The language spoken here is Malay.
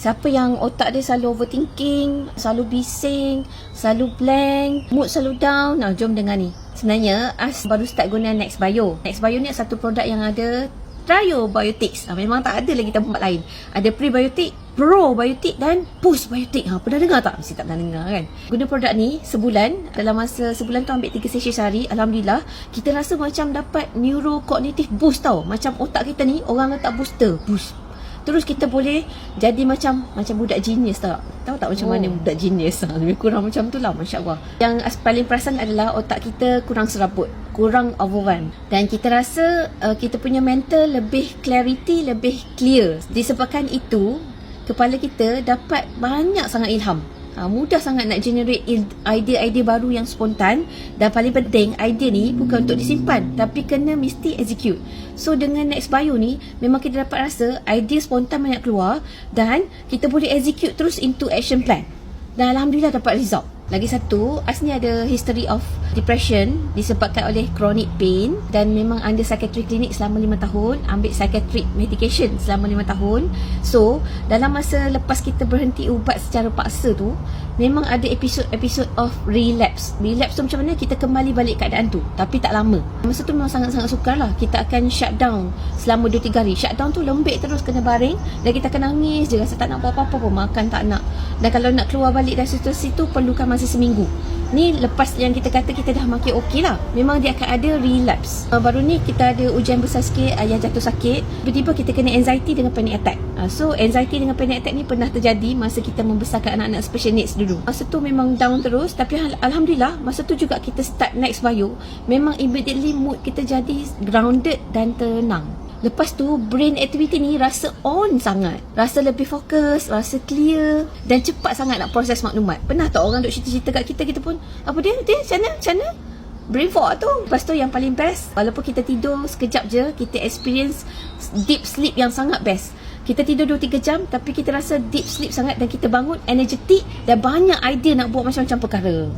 Siapa yang otak dia selalu overthinking, selalu bising, selalu blank, mood selalu down, jom dengar ni. Sebenarnya As baru start guna Nextbio. Nextbio ni satu produk yang ada Tryobiotics. Memang tak ada lagi tempat lain. Ada prebiotik, probiotik dan postbiotik. Pernah dengar tak? Mesti tak pernah dengar kan. Guna produk ni sebulan. Dalam masa sebulan tu ambil 3 sesi sehari. Alhamdulillah, kita rasa macam dapat neurocognitive boost tau. Macam otak kita ni orang letak booster. Boost. Terus kita boleh jadi macam budak genius tak? Tahu tak macam mana budak genius? Lebih kurang macam tu lah, Masya Allah. Yang paling perasan adalah otak kita kurang serabut, kurang overwhelmed. Dan kita rasa kita punya mental lebih clarity, lebih clear. Disebabkan itu, kepala kita dapat banyak sangat ilham. Mudah sangat nak generate idea-idea baru yang spontan. Dan paling penting, idea ni bukan untuk disimpan, tapi kena mesti execute. So dengan Nextbio ni, memang kita dapat rasa idea spontan banyak keluar dan kita boleh execute terus into action plan. Dan Alhamdulillah dapat result. Lagi satu, As ni ada history of depression disebabkan oleh chronic pain dan memang under psychiatric clinic selama 5 tahun, ambil psychiatric medication selama 5 tahun. So, dalam masa lepas kita berhenti ubat secara paksa tu, memang ada episod of relapse. Relapse tu macam mana? Kita kembali balik keadaan tu, tapi tak lama. Masa tu memang sangat-sangat sukar lah. Kita akan shutdown selama 2-3 hari. Shutdown tu lembik terus, kena baring dan kita akan nangis je, rasa tak nak buat apa-apa pun, makan tak nak. Dan kalau nak keluar balik dari situasi tu, perlukan masa seminggu. Ni lepas yang kita kata kita dah makin okey lah, memang dia akan ada relapse. Baru ni kita ada ujian besar sikit, ayah jatuh sakit. Tiba-tiba kita kena anxiety dengan panic attack. So anxiety dengan panic attack ni pernah terjadi masa kita membesarkan anak-anak special needs dulu. Masa tu memang down terus, tapi Alhamdulillah masa tu juga kita start Nextbio. Memang immediately mood kita jadi grounded dan tenang. Lepas tu, brain activity ni rasa on sangat. Rasa lebih fokus, rasa clear dan cepat sangat nak proses maklumat. Pernah tak orang duk cerita-cerita kat kita pun, apa dia? Macam mana? Brain fog tu. Lepas tu yang paling best, walaupun kita tidur sekejap je, kita experience deep sleep yang sangat best. Kita tidur 2-3 jam, tapi kita rasa deep sleep sangat dan kita bangun energetic dan banyak idea nak buat macam-macam perkara.